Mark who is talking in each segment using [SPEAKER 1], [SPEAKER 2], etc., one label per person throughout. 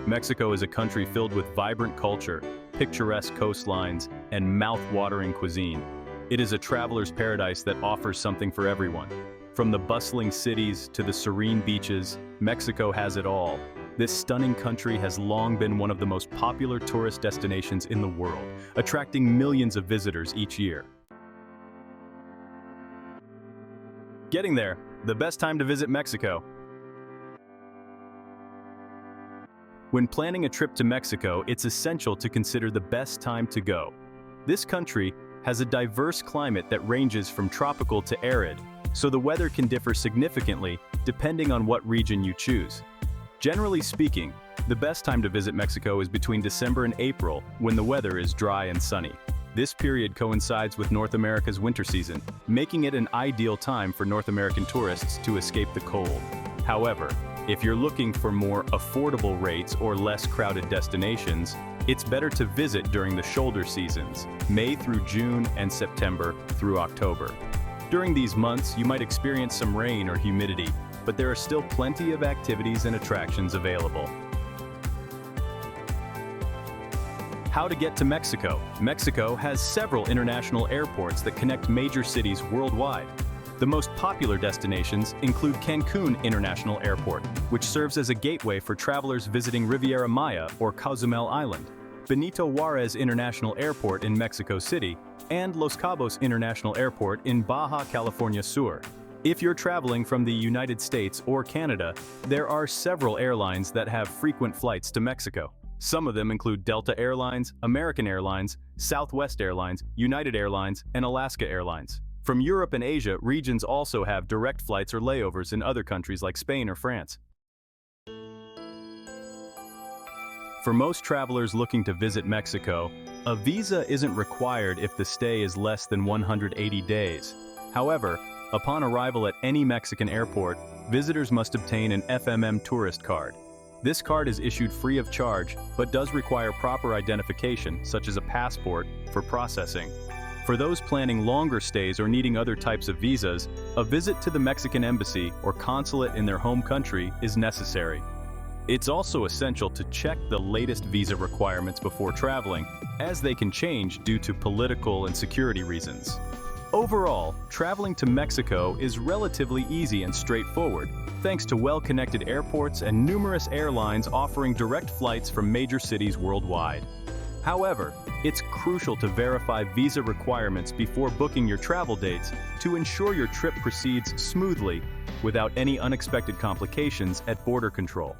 [SPEAKER 1] Mexico is a country filled with vibrant culture, picturesque coastlines, and mouth-watering cuisine. It is a traveler's paradise that offers something for everyone. From the bustling cities to the serene beaches, Mexico has it all. This stunning country has long been one of the most popular tourist destinations in the world, attracting millions of visitors each year. Getting there, the best time to visit Mexico. When planning a trip to Mexico, it's essential to consider the best time to go. This country has a diverse climate that ranges from tropical to arid, so the weather can differ significantly depending on what region you choose. Generally speaking, the best time to visit Mexico is between December and April, when the weather is dry and sunny. This period coincides with North America's winter season, making it an ideal time for North American tourists to escape the cold. However, if you're looking for more affordable rates or less crowded destinations, it's better to visit during the shoulder seasons, May through June and September through October. During these months, you might experience some rain or humidity, but there are still plenty of activities and attractions available. How to get to Mexico? Mexico has several international airports that connect major cities worldwide. The most popular destinations include Cancun International Airport, which serves as a gateway for travelers visiting Riviera Maya or Cozumel Island, Benito Juarez International Airport in Mexico City, and Los Cabos International Airport in Baja California Sur. If you're traveling from the United States or Canada, there are several airlines that have frequent flights to Mexico. Some of them include Delta Airlines, American Airlines, Southwest Airlines, United Airlines, and Alaska Airlines. From Europe and Asia, regions also have direct flights or layovers in other countries like Spain or France. For most travelers looking to visit Mexico, a visa isn't required if the stay is less than 180 days. However, upon arrival at any Mexican airport, visitors must obtain an FMM tourist card. This card is issued free of charge, but does require proper identification, such as a passport, for processing. For those planning longer stays or needing other types of visas, a visit to the Mexican embassy or consulate in their home country is necessary. It's also essential to check the latest visa requirements before traveling, as they can change due to political and security reasons. Overall, traveling to Mexico is relatively easy and straightforward, thanks to well-connected airports and numerous airlines offering direct flights from major cities worldwide. However, it's crucial to verify visa requirements before booking your travel dates to ensure your trip proceeds smoothly without any unexpected complications at border control.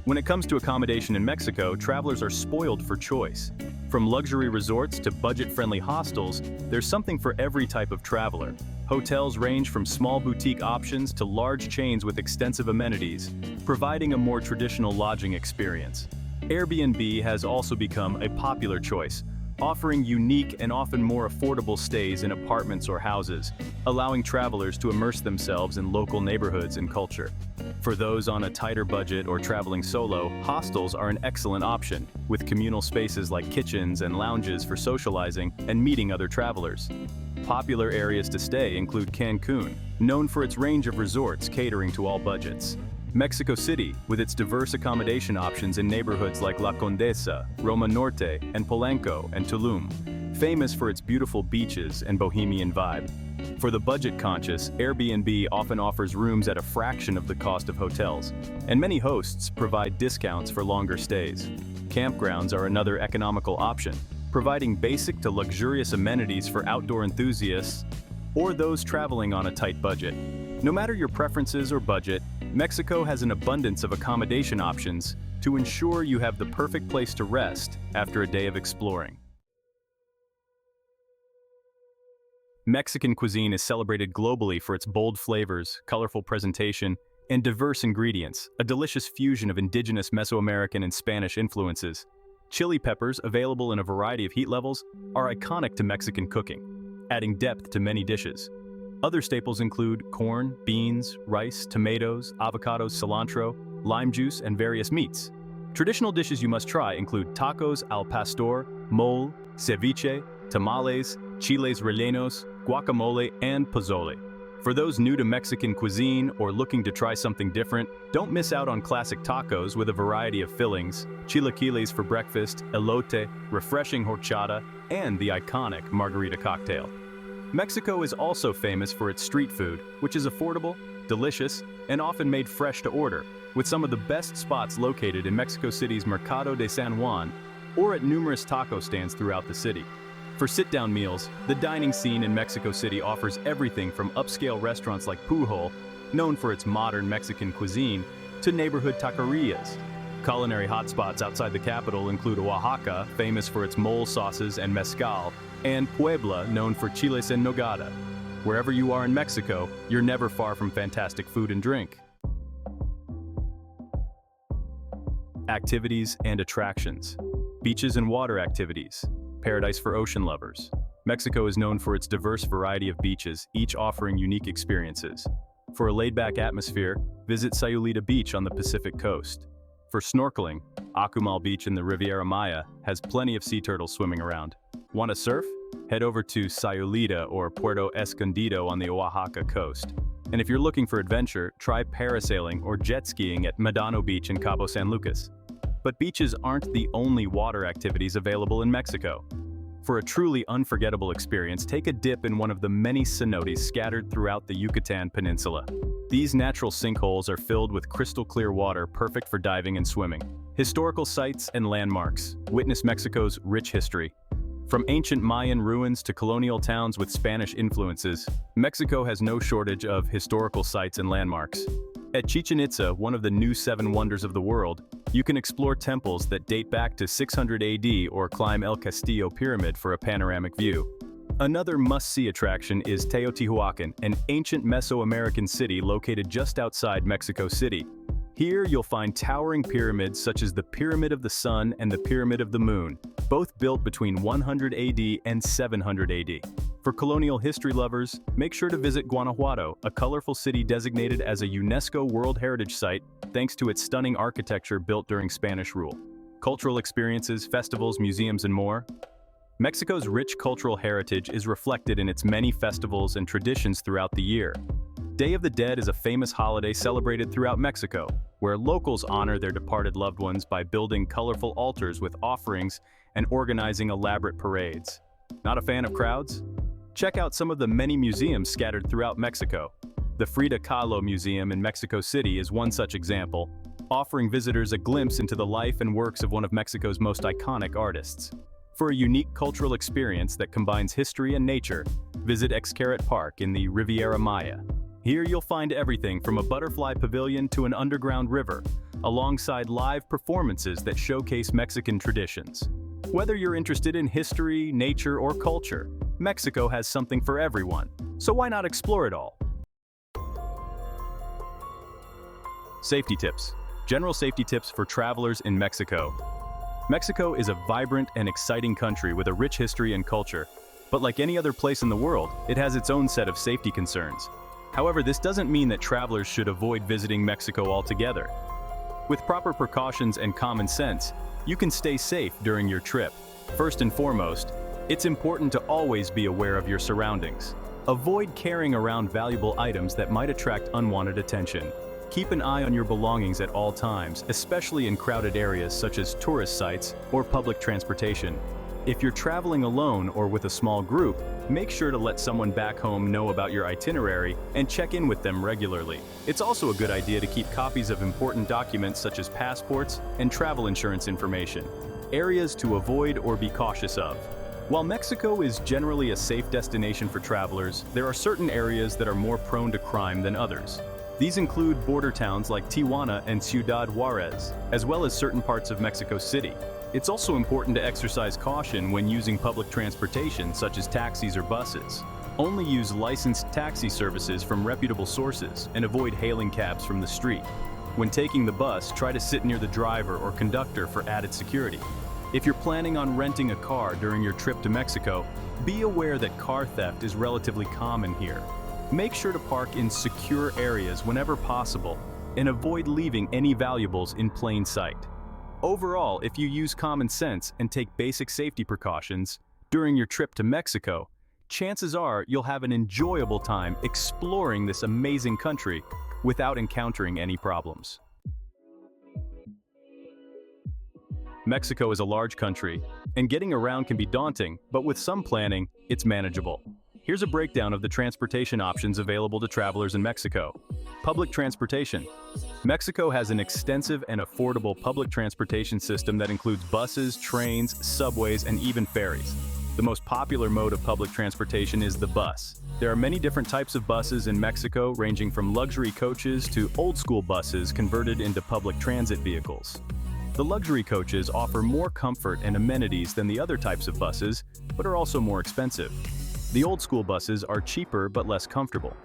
[SPEAKER 1] When it comes to accommodation in Mexico, travelers are spoiled for choice. From luxury resorts to budget-friendly hostels, there's something for every type of traveler. Hotels range from small boutique options to large chains with extensive amenities, providing a more traditional lodging experience. Airbnb has also become a popular choice, offering unique and often more affordable stays in apartments or houses, allowing travelers to immerse themselves in local neighborhoods and culture. For those on a tighter budget or traveling solo, hostels are an excellent option, with communal spaces like kitchens and lounges for socializing and meeting other travelers. Popular areas to stay include Cancun, known for its range of resorts catering to all budgets. Mexico City, with its diverse accommodation options in neighborhoods like La Condesa, Roma Norte, and Polanco and Tulum, famous for its beautiful beaches and bohemian vibe. For the budget-conscious, Airbnb often offers rooms at a fraction of the cost of hotels, and many hosts provide discounts for longer stays. Campgrounds are another economical option, providing basic to luxurious amenities for outdoor enthusiasts or those traveling on a tight budget. No matter your preferences or budget, Mexico has an abundance of accommodation options to ensure you have the perfect place to rest after a day of exploring. Mexican cuisine is celebrated globally for its bold flavors, colorful presentation, and diverse ingredients, a delicious fusion of indigenous Mesoamerican and Spanish influences. Chili peppers, available in a variety of heat levels, are iconic to Mexican cooking, adding depth to many dishes. Other staples include corn, beans, rice, tomatoes, avocados, cilantro, lime juice, and various meats. Traditional dishes you must try include tacos al pastor, mole, ceviche, tamales, chiles rellenos, guacamole, and pozole. For those new to Mexican cuisine or looking to try something different, don't miss out on classic tacos with a variety of fillings, chilaquiles for breakfast, elote, refreshing horchata, and the iconic margarita cocktail. Mexico is also famous for its street food, which is affordable, delicious, and often made fresh to order, with some of the best spots located in Mexico City's Mercado de San Juan or at numerous taco stands throughout the city. For sit-down meals, the dining scene in Mexico City offers everything from upscale restaurants like Pujol, known for its modern Mexican cuisine, to neighborhood taquerias. Culinary hotspots outside the capital include Oaxaca, famous for its mole sauces and mezcal, and Puebla, known for chiles en nogada. Wherever you are in Mexico, you're never far from fantastic food and drink. Activities and attractions. Beaches and water activities. Paradise for ocean lovers. Mexico is known for its diverse variety of beaches, each offering unique experiences. For a laid-back atmosphere, visit Sayulita Beach on the Pacific coast. For snorkeling, Akumal Beach in the Riviera Maya has plenty of sea turtles swimming around. Want to surf? Head over to Sayulita or Puerto Escondido on the Oaxaca coast. And if you're looking for adventure, try parasailing or jet skiing at Medano Beach in Cabo San Lucas. But beaches aren't the only water activities available in Mexico. For a truly unforgettable experience, take a dip in one of the many cenotes scattered throughout the Yucatan Peninsula. These natural sinkholes are filled with crystal clear water perfect for diving and swimming. Historical sites and landmarks. Witness Mexico's rich history. From ancient Mayan ruins to colonial towns with Spanish influences, Mexico has no shortage of historical sites and landmarks. At Chichen Itza, one of the new 7 wonders of the world, you can explore temples that date back to 600 AD or climb El Castillo Pyramid for a panoramic view. Another must-see attraction is Teotihuacan, an ancient Mesoamerican city located just outside Mexico City. Here you'll find towering pyramids such as the Pyramid of the Sun and the Pyramid of the Moon, both built between 100 AD and 700 AD. For colonial history lovers, make sure to visit Guanajuato, a colorful city designated as a UNESCO World Heritage Site thanks to its stunning architecture built during Spanish rule. Cultural experiences, festivals, museums, and more. Mexico's rich cultural heritage is reflected in its many festivals and traditions throughout the year. Day of the Dead is a famous holiday celebrated throughout Mexico, where locals honor their departed loved ones by building colorful altars with offerings and organizing elaborate parades. Not a fan of crowds? Check out some of the many museums scattered throughout Mexico. The Frida Kahlo Museum in Mexico City is one such example, offering visitors a glimpse into the life and works of one of Mexico's most iconic artists. For a unique cultural experience that combines history and nature, visit Xcaret Park in the Riviera Maya. Here you'll find everything from a butterfly pavilion to an underground river, alongside live performances that showcase Mexican traditions. Whether you're interested in history, nature, or culture, Mexico has something for everyone, so why not explore it all? Safety tips. General safety tips for travelers in Mexico. Mexico is a vibrant and exciting country with a rich history and culture, but like any other place in the world, it has its own set of safety concerns. However, this doesn't mean that travelers should avoid visiting Mexico altogether. With proper precautions and common sense, you can stay safe during your trip. First and foremost, it's important to always be aware of your surroundings. Avoid carrying around valuable items that might attract unwanted attention. Keep an eye on your belongings at all times, especially in crowded areas such as tourist sites or public transportation. If you're traveling alone or with a small group, make sure to let someone back home know about your itinerary and check in with them regularly. It's also a good idea to keep copies of important documents such as passports and travel insurance information. Areas to avoid or be cautious of. While Mexico is generally a safe destination for travelers, there are certain areas that are more prone to crime than others. These include border towns like Tijuana and Ciudad Juarez, as well as certain parts of Mexico City. It's also important to exercise caution when using public transportation, such as taxis or buses. Only use licensed taxi services from reputable sources and avoid hailing cabs from the street. When taking the bus, try to sit near the driver or conductor for added security. If you're planning on renting a car during your trip to Mexico, be aware that car theft is relatively common here. Make sure to park in secure areas whenever possible and avoid leaving any valuables in plain sight. Overall, if you use common sense and take basic safety precautions during your trip to Mexico, chances are you'll have an enjoyable time exploring this amazing country without encountering any problems. Mexico is a large country, and getting around can be daunting, but with some planning, it's manageable. Here's a breakdown of the transportation options available to travelers in Mexico. Public transportation. Mexico has an extensive and affordable public transportation system that includes buses, trains, subways, and even ferries. The most popular mode of public transportation is the bus. There are many different types of buses in Mexico, ranging from luxury coaches to old-school buses converted into public transit vehicles. The luxury coaches offer more comfort and amenities than the other types of buses, but are also more expensive. The old-school buses are cheaper but less comfortable.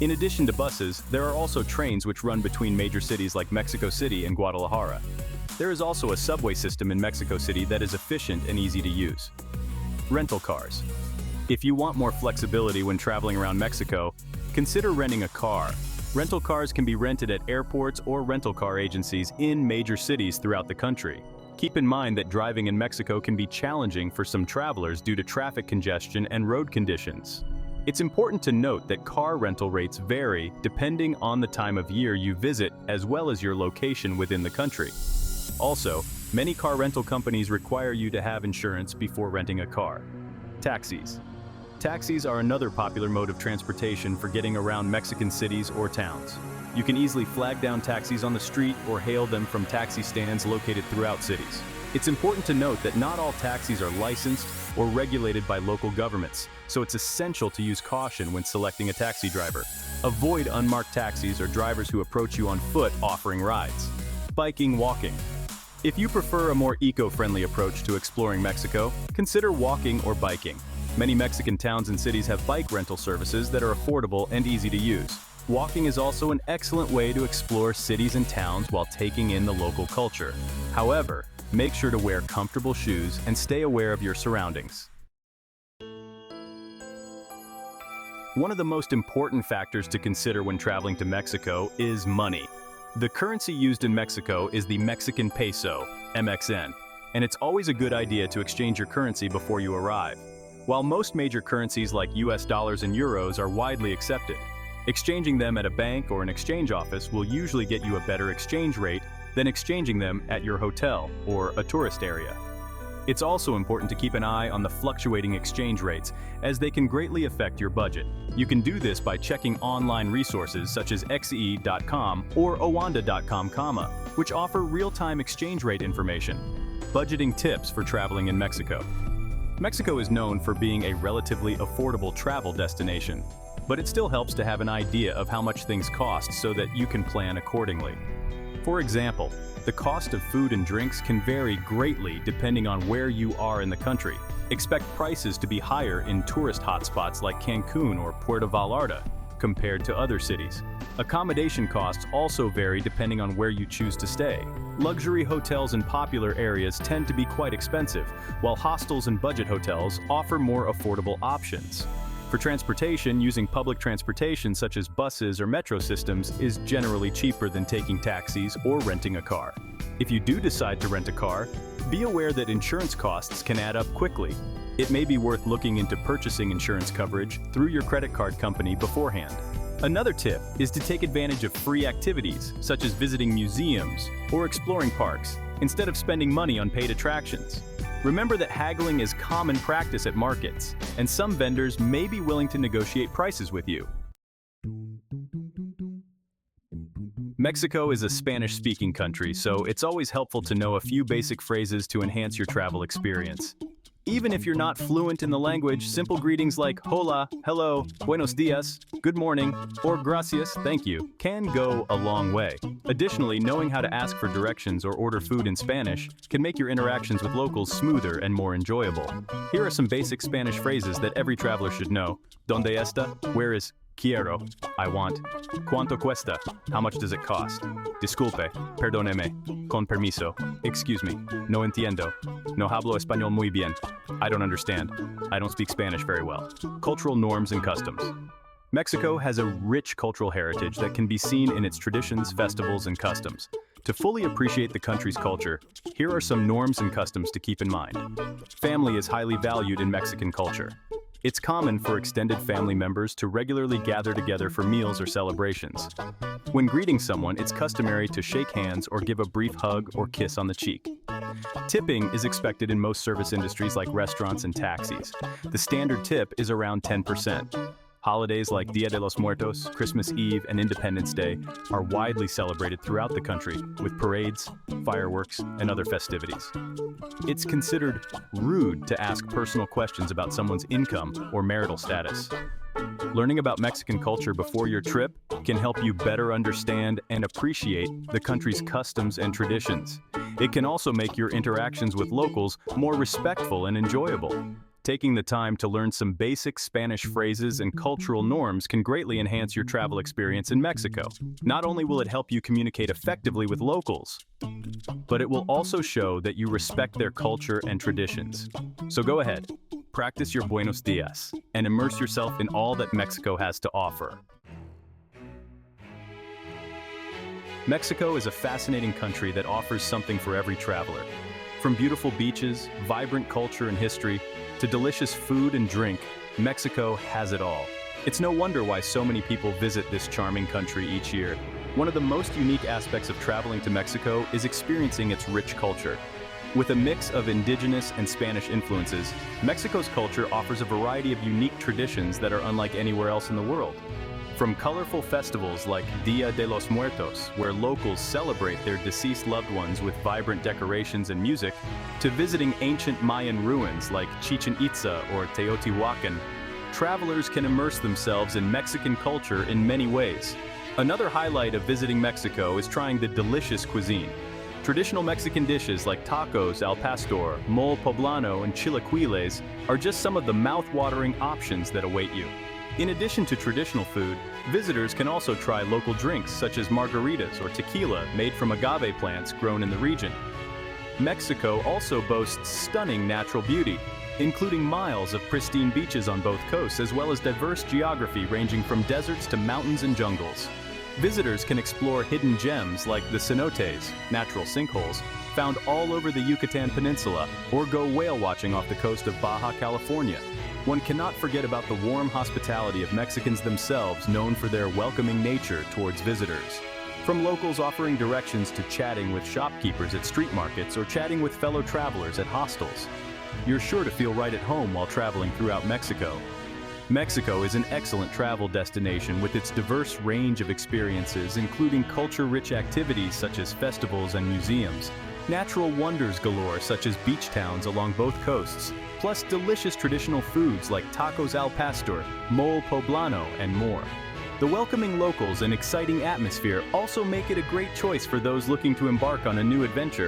[SPEAKER 1] In addition to buses, there are also trains which run between major cities like Mexico City and Guadalajara. There is also a subway system in Mexico City that is efficient and easy to use. Rental cars. If you want more flexibility when traveling around Mexico, consider renting a car. Rental cars can be rented at airports or rental car agencies in major cities throughout the country. Keep in mind that driving in Mexico can be challenging for some travelers due to traffic congestion and road conditions. It's important to note that car rental rates vary depending on the time of year you visit as well as your location within the country. Also, many car rental companies require you to have insurance before renting a car. Taxis. Taxis are another popular mode of transportation for getting around Mexican cities or towns. You can easily flag down taxis on the street or hail them from taxi stands located throughout cities. It's important to note that not all taxis are licensed or regulated by local governments, so it's essential to use caution when selecting a taxi driver. Avoid unmarked taxis or drivers who approach you on foot offering rides. Biking, walking. If you prefer a more eco-friendly approach to exploring Mexico, consider walking or biking. Many Mexican towns and cities have bike rental services that are affordable and easy to use. Walking is also an excellent way to explore cities and towns while taking in the local culture. However, make sure to wear comfortable shoes and stay aware of your surroundings. One of the most important factors to consider when traveling to Mexico is money. The currency used in Mexico is the Mexican peso, MXN, and it's always a good idea to exchange your currency before you arrive. While most major currencies like US dollars and euros are widely accepted, exchanging them at a bank or an exchange office will usually get you a better exchange rate than exchanging them at your hotel or a tourist area. It's also important to keep an eye on the fluctuating exchange rates, as they can greatly affect your budget. You can do this by checking online resources such as xe.com or owanda.com, which offer real-time exchange rate information. Budgeting tips for traveling in Mexico. Mexico is known for being a relatively affordable travel destination, but it still helps to have an idea of how much things cost so that you can plan accordingly. For example, the cost of food and drinks can vary greatly depending on where you are in the country. Expect prices to be higher in tourist hotspots like Cancun or Puerto Vallarta compared to other cities. Accommodation costs also vary depending on where you choose to stay. Luxury hotels in popular areas tend to be quite expensive, while hostels and budget hotels offer more affordable options. For transportation, using public transportation such as buses or metro systems is generally cheaper than taking taxis or renting a car. If you do decide to rent a car, be aware that insurance costs can add up quickly. It may be worth looking into purchasing insurance coverage through your credit card company beforehand. Another tip is to take advantage of free activities, such as visiting museums or exploring parks, instead of spending money on paid attractions. Remember that haggling is common practice at markets, and some vendors may be willing to negotiate prices with you. Mexico is a Spanish-speaking country, so it's always helpful to know a few basic phrases to enhance your travel experience. Even if you're not fluent in the language, simple greetings like hola, hello, buenos dias, good morning, or gracias, thank you, can go a long way. Additionally, knowing how to ask for directions or order food in Spanish can make your interactions with locals smoother and more enjoyable. Here are some basic Spanish phrases that every traveler should know. ¿Dónde está? Where is? Quiero, I want. ¿Cuánto cuesta? How much does it cost? Disculpe, perdóneme, con permiso, excuse me, no entiendo, no hablo español muy bien, I don't understand, I don't speak Spanish very well. Cultural norms and customs. Mexico has a rich cultural heritage that can be seen in its traditions, festivals, and customs. To fully appreciate the country's culture, here are some norms and customs to keep in mind. Family is highly valued in Mexican culture. It's common for extended family members to regularly gather together for meals or celebrations. When greeting someone, it's customary to shake hands or give a brief hug or kiss on the cheek. Tipping is expected in most service industries like restaurants and taxis. The standard tip is around 10%. Holidays like Dia de los Muertos, Christmas Eve, and Independence Day are widely celebrated throughout the country with parades, fireworks, and other festivities. It's considered rude to ask personal questions about someone's income or marital status. Learning about Mexican culture before your trip can help you better understand and appreciate the country's customs and traditions. It can also make your interactions with locals more respectful and enjoyable. Taking the time to learn some basic Spanish phrases and cultural norms can greatly enhance your travel experience in Mexico. Not only will it help you communicate effectively with locals, but it will also show that you respect their culture and traditions. So go ahead, practice your buenos dias, and immerse yourself in all that Mexico has to offer. Mexico is a fascinating country that offers something for every traveler. From beautiful beaches, vibrant culture and history, to delicious food and drink, Mexico has it all. It's no wonder why so many people visit this charming country each year. One of the most unique aspects of traveling to Mexico is experiencing its rich culture. With a mix of indigenous and Spanish influences, Mexico's culture offers a variety of unique traditions that are unlike anywhere else in the world. From colorful festivals like Dia de los Muertos, where locals celebrate their deceased loved ones with vibrant decorations and music, to visiting ancient Mayan ruins like Chichen Itza or Teotihuacan, travelers can immerse themselves in Mexican culture in many ways. Another highlight of visiting Mexico is trying the delicious cuisine. Traditional Mexican dishes like tacos al pastor, mole poblano, and chilaquiles are just some of the mouth-watering options that await you. In addition to traditional food, visitors can also try local drinks such as margaritas or tequila made from agave plants grown in the region. Mexico also boasts stunning natural beauty, including miles of pristine beaches on both coasts as well as diverse geography ranging from deserts to mountains and jungles. Visitors can explore hidden gems like the cenotes, natural sinkholes, found all over the Yucatan Peninsula, or go whale watching off the coast of Baja California. One cannot forget about the warm hospitality of Mexicans themselves, known for their welcoming nature towards visitors. From locals offering directions to chatting with shopkeepers at street markets or chatting with fellow travelers at hostels, you're sure to feel right at home while traveling throughout Mexico. Mexico is an excellent travel destination with its diverse range of experiences, including culture-rich activities such as festivals and museums, natural wonders galore such as beach towns along both coasts, plus delicious traditional foods like tacos al pastor, mole poblano, and more. The welcoming locals and exciting atmosphere also make it a great choice for those looking to embark on a new adventure.